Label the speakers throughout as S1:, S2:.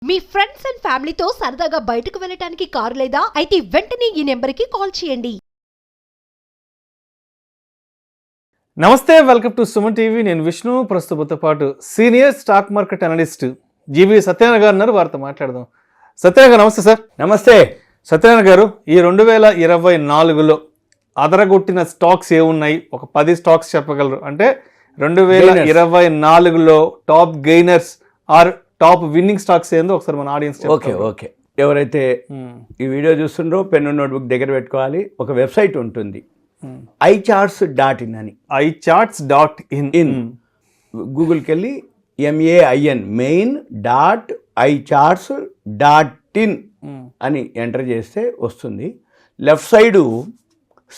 S1: Me friends and ఫ్యామిలీతో సరదాగా బయటకు వెళ్ళటానికి కారు లేదా అయితే వెంటనే ఈ నెంబర్కి కాల్ చేయండి.
S2: నమస్తే, వెల్కమ్ టు సుమన్ టీవీ. నేను విష్ణు. ప్రస్తుతంతో పాటు సీనియర్ స్టాక్ మార్కెట్ అనలిస్ట్ జీవి సత్యనారాయణ గారు ఉన్నారు. వారితో మాట్లాడదాం. సత్యనారాయణ గారు నమస్తే సార్.
S3: నమస్తే
S2: సత్యనారాయణ గారు, ఈ 2024లో అదరగొట్టిన స్టాక్స్ ఏమున్నాయి? ఒక 10 స్టాక్స్ చెప్పగలరు? అంటే 2024లో top gainers or top winning stocks ఏందో ఒకసారి మన ఆడియన్స్.
S3: ఓకే ఎవరైతే ఈ వీడియో చూస్తుండ్రో పెన్ను నోట్బుక్ దగ్గర పెట్టుకోవాలి. ఒక వెబ్సైట్ ఉంటుంది, iCharts.in అని.
S2: iCharts.in.
S3: గూగుల్కి వెళ్ళి main.iCharts.in అని ఎంటర్ చేస్తే వస్తుంది. లెఫ్ట్ సైడు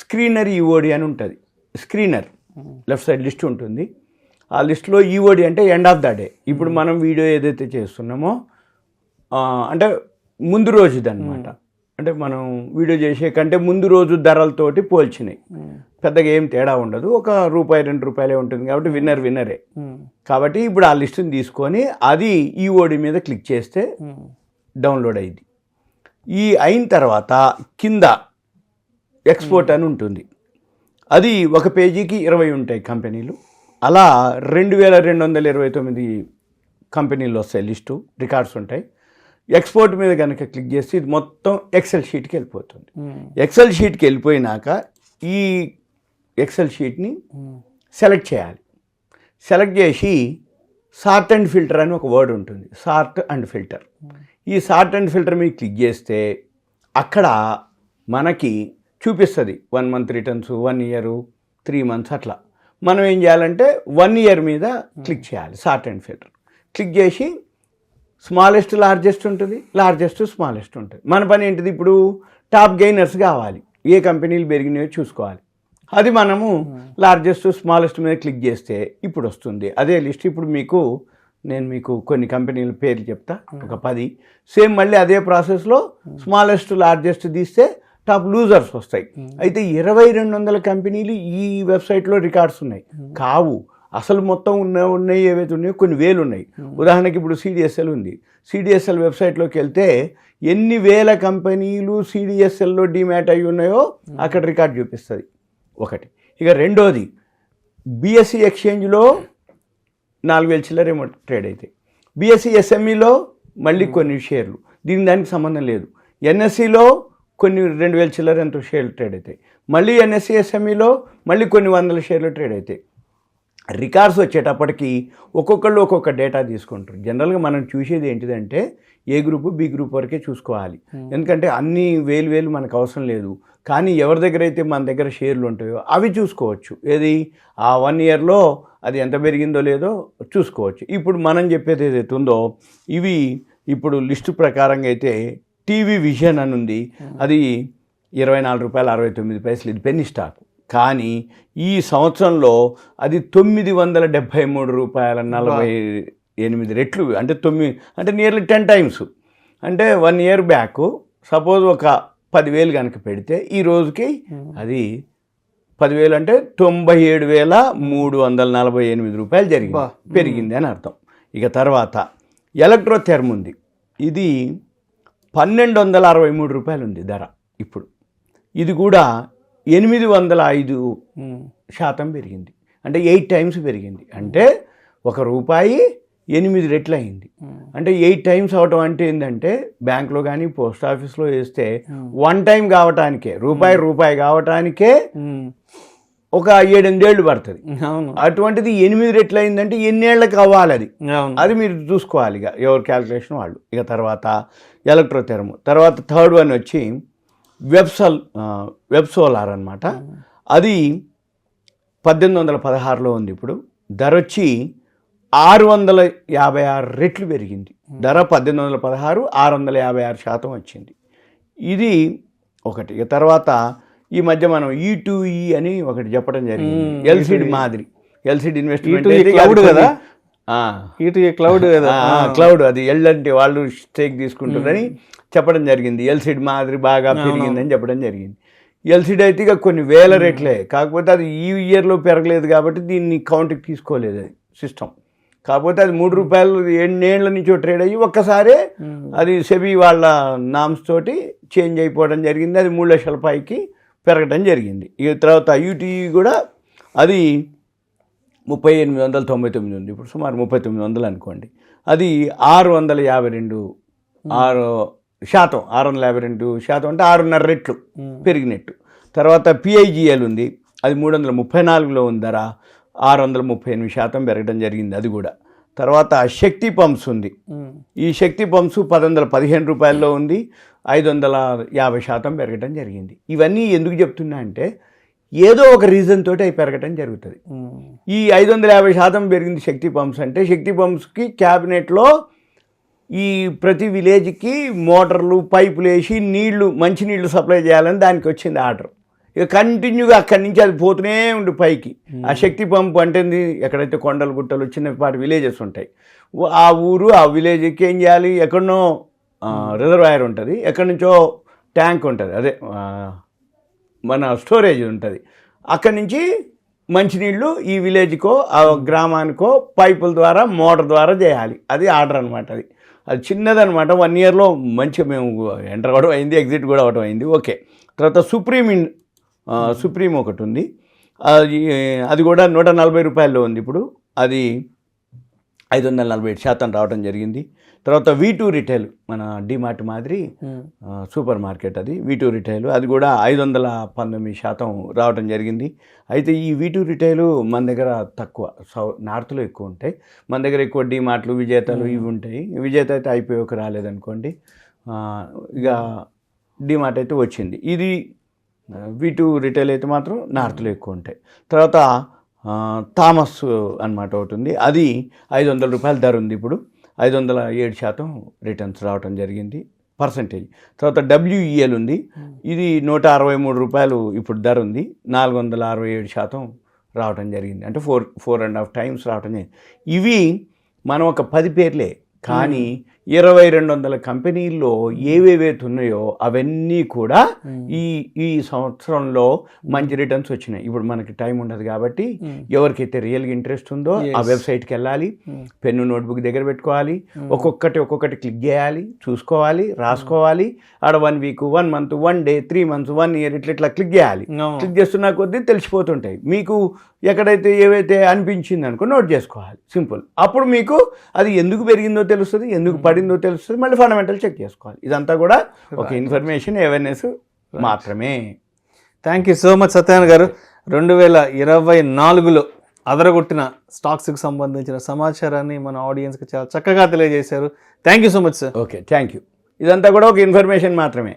S3: స్క్రీనర్ ఈఓడి అని ఉంటుంది. స్క్రీనర్ లెఫ్ట్ సైడ్ లిస్ట్ ఉంటుంది. ఆ లిస్ట్లో ఈఓడి అంటే ఎండ్ ఆఫ్ ద డే. ఇప్పుడు మనం వీడియో ఏదైతే చేస్తున్నామో అంటే ముందు రోజుది అనమాట. అంటే మనం వీడియో చేసే కంటే ముందు రోజు ధరలతోటి పోల్చినాయి. పెద్దగా ఏం తేడా ఉండదు, ఒక ₹2-2 ఉంటుంది కాబట్టి విన్నరే. కాబట్టి ఇప్పుడు ఆ లిస్టుని తీసుకొని అది ఈఓడి మీద క్లిక్ చేస్తే డౌన్లోడ్ అయింది. ఈ అయిన తర్వాత కింద ఎక్స్పోర్ట్ అని ఉంటుంది. అది ఒక పేజీకి 20 ఉంటాయి కంపెనీలు. అలా 2229 కంపెనీలు వస్తాయి, లిస్టు రికార్డ్స్ ఉంటాయి. ఎక్స్పోర్ట్ మీద కనుక క్లిక్ చేస్తే ఇది మొత్తం ఎక్సెల్ షీట్కి వెళ్ళిపోతుంది. ఎక్సెల్ షీట్కి వెళ్ళిపోయినాక ఈ ఎక్సెల్ షీట్ని సెలెక్ట్ చేయాలి. సెలెక్ట్ చేసి సార్ట్ అండ్ ఫిల్టర్ అని ఒక వర్డ్ ఉంటుంది, సార్ట్ అండ్ ఫిల్టర్. ఈ సార్ట్ అండ్ ఫిల్టర్ మీద క్లిక్ చేస్తే అక్కడ మనకి చూపిస్తుంది 1 మంత్ రిటర్న్స్, 1 ఇయర్, 3 మంత్స్ అట్లా. మనం ఏం చేయాలంటే 1 ఇయర్ మీద క్లిక్ చేయాలి. సార్ట్ అండ్ ఫిల్టర్ క్లిక్ చేసి స్మాలెస్ట్ లార్జెస్ట్ ఉంటుంది, లార్జెస్ట్ స్మాలెస్ట్ ఉంటుంది. మన పని ఏంటిది, ఇప్పుడు టాప్ గెయినర్స్ కావాలి, ఏ కంపెనీలు పెరిగినాయో చూసుకోవాలి. అది మనము లార్జెస్ట్ స్మాలెస్ట్ మీద క్లిక్ చేస్తే ఇప్పుడు వస్తుంది అదే లిస్ట్. ఇప్పుడు నేను మీకు కొన్ని కంపెనీల పేర్లు చెప్తా, ఒక 10. సేమ్ మళ్ళీ అదే ప్రాసెస్లో స్మాలెస్ట్ లార్జెస్ట్ తీస్తే టాప్ లూజర్స్ వస్తాయి. అయితే 2200 కంపెనీలు ఈ వెబ్సైట్లో రికార్డ్స్ ఉన్నాయి కావు. అసలు మొత్తం ఉన్నాయి ఏవైతే ఉన్నాయో కొన్ని వేలు ఉన్నాయి. ఉదాహరణకి ఇప్పుడు సిడిఎస్ఎల్ ఉంది. సిడిఎస్ఎల్ వెబ్సైట్లోకి వెళ్తే ఎన్ని వేల కంపెనీలు సిడిఎస్ఎల్లో డిమ్యాట్ అయి ఉన్నాయో అక్కడ రికార్డ్ చూపిస్తుంది ఒకటి. ఇక రెండోది, బిఎస్సి ఎక్స్చేంజ్లో 4000 చిల్లరేమో ట్రేడ్ అవుతాయి. బిఎస్సి ఎస్ఎంఈలో మళ్ళీ కొన్ని షేర్లు, దానికి సంబంధం లేదు. ఎన్ఎస్సిలో కొన్ని 2000 చిల్లర ఎంతో షేర్లు ట్రేడ్ అవుతాయి. మళ్ళీ ఎన్ఎస్సి ఎస్ఎంఈలో మళ్ళీ కొన్ని 100 షేర్లు ట్రేడ్ అవుతాయి. రికార్డ్స్ వచ్చేటప్పటికి ఒక్కొక్కళ్ళు ఒక్కొక్క డేటా తీసుకుంటారు. జనరల్గా మనం చూసేది ఏంటిదంటే ఏ గ్రూపు బి గ్రూప్ వరకే చూసుకోవాలి, ఎందుకంటే అన్ని వేలు మనకు అవసరం లేదు. కానీ ఎవరి దగ్గర అయితే మన దగ్గర షేర్లు ఉంటాయో అవి చూసుకోవచ్చు. ఏది ఆ 1 ఇయర్లో అది ఎంత పెరిగిందో లేదో చూసుకోవచ్చు. ఇప్పుడు మనం చెప్పేది ఏదైతే ఉందో ఇవి ఇప్పుడు లిస్టు ప్రకారంగా అయితే టీవీ విజన్ అని ఉంది, అది ₹24.69, ఇది పెన్నీ స్టాక్. కానీ ఈ సంవత్సరంలో అది ₹973.48 రెట్లు, అంటే 9 అంటే నియర్లీ 10 టైమ్స్. అంటే 1 ఇయర్ బ్యాక్ సపోజ్ ఒక 10,000 కనుక పెడితే ఈ రోజుకి అది 10,000 అంటే ₹97,348 పెరిగింది అని అర్థం. ఇక తర్వాత ఎలక్ట్రోథెర్మ్ ఉంది, ఇది ₹1,263 ఉంది ధర ఇప్పుడు. ఇది కూడా 805% పెరిగింది, అంటే 8 టైమ్స్ పెరిగింది. అంటే ₹1 8 రెట్లు అయింది. అంటే 8 టైమ్స్ అవటం అంటే ఏంటంటే బ్యాంక్లో కానీ పోస్ట్ ఆఫీస్లో వేస్తే 1 టైం కావటానికే రూపాయి కావటానికే ఒక 7-8 ఏళ్ళు పడుతుంది. అటువంటిది 8 రెట్లు అయిందంటే ఎన్నేళ్ళకి అవ్వాలి అది మీరు చూసుకోవాలి, ఇక ఎవరు క్యాల్కులేషన్ వాళ్ళు. ఇక తర్వాత ఎలక్ట్రోథెర్మ్, తర్వాత థర్డ్ వన్ వచ్చి వెబ్ సోలార్ అనమాట. అది 1816లో ఉంది. ఇప్పుడు ధర వచ్చి 656 రెట్లు పెరిగింది. ధర 1816, 656% వచ్చింది. ఇది ఒకటి. ఇక తర్వాత ఈ మధ్య మనం E2E అని ఒకటి చెప్పడం జరిగింది, ఎల్సిడి మాదిరి. ఎల్సిడి ఇన్వెస్ట్మెంట్ క్లౌడ్ కదా, క్లౌడ్ అది అంటే వాళ్ళు స్టేక్ తీసుకుంటారని చెప్పడం జరిగింది. ఎల్సిడి మాదిరి బాగా పెరిగిందని చెప్పడం జరిగింది. ఎల్సిడి అయితే ఇక కొన్ని వేల రెట్లే, కాకపోతే అది ఈ ఇయర్లో పెరగలేదు కాబట్టి దీన్ని కౌంట్కి తీసుకోలేదు అది సిస్టమ్. కాకపోతే అది 3 రూపాయలు ఎన్నేళ్ల నుంచో ట్రేడ్ అయ్యి ఒక్కసారే అది సెబీ వాళ్ళ నామ్స్ తోటి చేంజ్ అయిపోవడం జరిగింది. అది 3 లక్షల పైకి పెరగడం జరిగింది. ఇక తర్వాత యూటీఈ కూడా అది 3899 ఉంది, ఇప్పుడు సుమారు 3900 అనుకోండి. అది 652 652% అంటే 6.5 రెట్లు పెరిగినట్టు. తర్వాత పిఐజిఎల్ ఉంది, అది 334లో ఉంది ధర, 638% పెరగడం జరిగింది అది కూడా. తర్వాత శక్తి పంప్స్ ఉంది, ఈ శక్తి పంప్స్ 1015 రూపాయల్లో ఉంది, 550% పెరగడం జరిగింది. ఇవన్నీ ఎందుకు చెప్తున్నా అంటే ఏదో ఒక రీజన్ తోటి అవి పెరగడం జరుగుతుంది. ఈ 550% పెరిగింది శక్తి పంప్స్ అంటే, శక్తి పంప్స్కి క్యాబినెట్లో ఈ ప్రతి విలేజ్కి మోటార్లు పైపులు వేసి మంచినీళ్ళు సప్లై చేయాలని దానికి వచ్చింది ఆర్డర్. ఇక కంటిన్యూగా అక్కడి నుంచి అది పోతూనే ఉండి పైకి. ఆ శక్తి పంపు అంటే ఎక్కడైతే కొండలు గుట్టలు చిన్నపాటి విలేజెస్ ఉంటాయి, ఆ ఊరు ఆ విలేజ్కి ఏం చేయాలి, ఎక్కడనో రిజర్వాయర్ ఉంటుంది, ఎక్కడి నుంచో ట్యాంక్ ఉంటుంది, అదే మన స్టోరేజ్ ఉంటుంది, అక్కడి నుంచి మంచినీళ్ళు ఈ విలేజ్కో ఆ గ్రామానికో పైపుల ద్వారా మోటార్ ద్వారా చేయాలి. అది ఆర్డర్ అనమాట. అది చిన్నదనమాట. 1 ఇయర్లో మంచిగా మేము ఎంటర్ అవ్వడం అయింది, ఎగ్జిట్ కూడా అవ్వడం అయింది. ఓకే. తర్వాత సుప్రీం ఒకటి ఉంది, అది కూడా 140 రూపాయల్లో ఉంది ఇప్పుడు, అది 547% రావడం జరిగింది. తర్వాత V2 రిటైల్, మన డిమార్ట్ మాదిరి సూపర్ మార్కెట్, అది V2 రిటైల్, అది కూడా 519% రావడం జరిగింది. అయితే ఈ V2 రిటైల్ మన దగ్గర తక్కువ, నార్త్లో ఎక్కువ ఉంటాయి, మన దగ్గర ఎక్కువ డిమార్ట్లు విజేతలు ఇవి ఉంటాయి. విజేత అయితే అయిపోయాక రాలేదనుకోండి, ఇక డిమార్ట్ అయితే వచ్చింది. ఇది V2 రిటైల్ అయితే మాత్రం నార్త్లో ఎక్కువ ఉంటాయి. తర్వాత థామస్ అన్నమాట ఒకటి ఉంది, అది 500 రూపాయల ధర ఉంది ఇప్పుడు, 507% రిటర్న్స్ రావడం జరిగింది పర్సంటేజ్. తర్వాత WEL ఉంది, ఇది 163 రూపాయలు ఇప్పుడు ధర ఉంది, 467% రావడం జరిగింది. అంటే 4.5 టైమ్స్ రావడం జరిగింది. ఇవి మనం ఒక 10 పేర్లే, కానీ 2200 కంపెనీల్లో ఏవేవైతే ఉన్నాయో అవన్నీ కూడా ఈ సంవత్సరంలో మంచి రిటర్న్స్ వచ్చినాయి. ఇప్పుడు మనకి టైం ఉండదు కాబట్టి ఎవరికైతే రియల్గా ఇంట్రెస్ట్ ఉందో ఆ వెబ్సైట్కి వెళ్ళాలి, పెన్ను నోట్బుక్ దగ్గర పెట్టుకోవాలి, ఒక్కొక్కటి క్లిక్ చేయాలి, చూసుకోవాలి, రాసుకోవాలి. ఆడ 1 week, 1 month, 1 day, 3 months, 1 year ఇట్లా క్లిక్ చేయాలి. క్లిక్ చేస్తున్న కొద్దీ తెలిసిపోతుంటాయి. మీకు ఎక్కడైతే ఏవైతే అనిపించింది అనుకో నోట్ చేసుకోవాలి, సింపుల్. అప్పుడు మీకు అది ఎందుకు పెరిగిందో తెలుస్తుంది, ఎందుకు పడిందో తెలుస్తుంది, మళ్ళీ ఫండమెంటల్ చెక్ చేసుకోవాలి. ఇదంతా కూడా ఒక ఇన్ఫర్మేషన్, అవేర్నెస్ మాత్రమే.
S2: Thank you so much Satyanarayana గారు. 2024లో అదరగొట్టిన స్టాక్స్కి సంబంధించిన సమాచారాన్ని మన ఆడియన్స్కి చాలా చక్కగా తెలియజేశారు. Thank you so much sir.
S3: Okay, thank you. ఇదంతా కూడా ఒక ఇన్ఫర్మేషన్ మాత్రమే.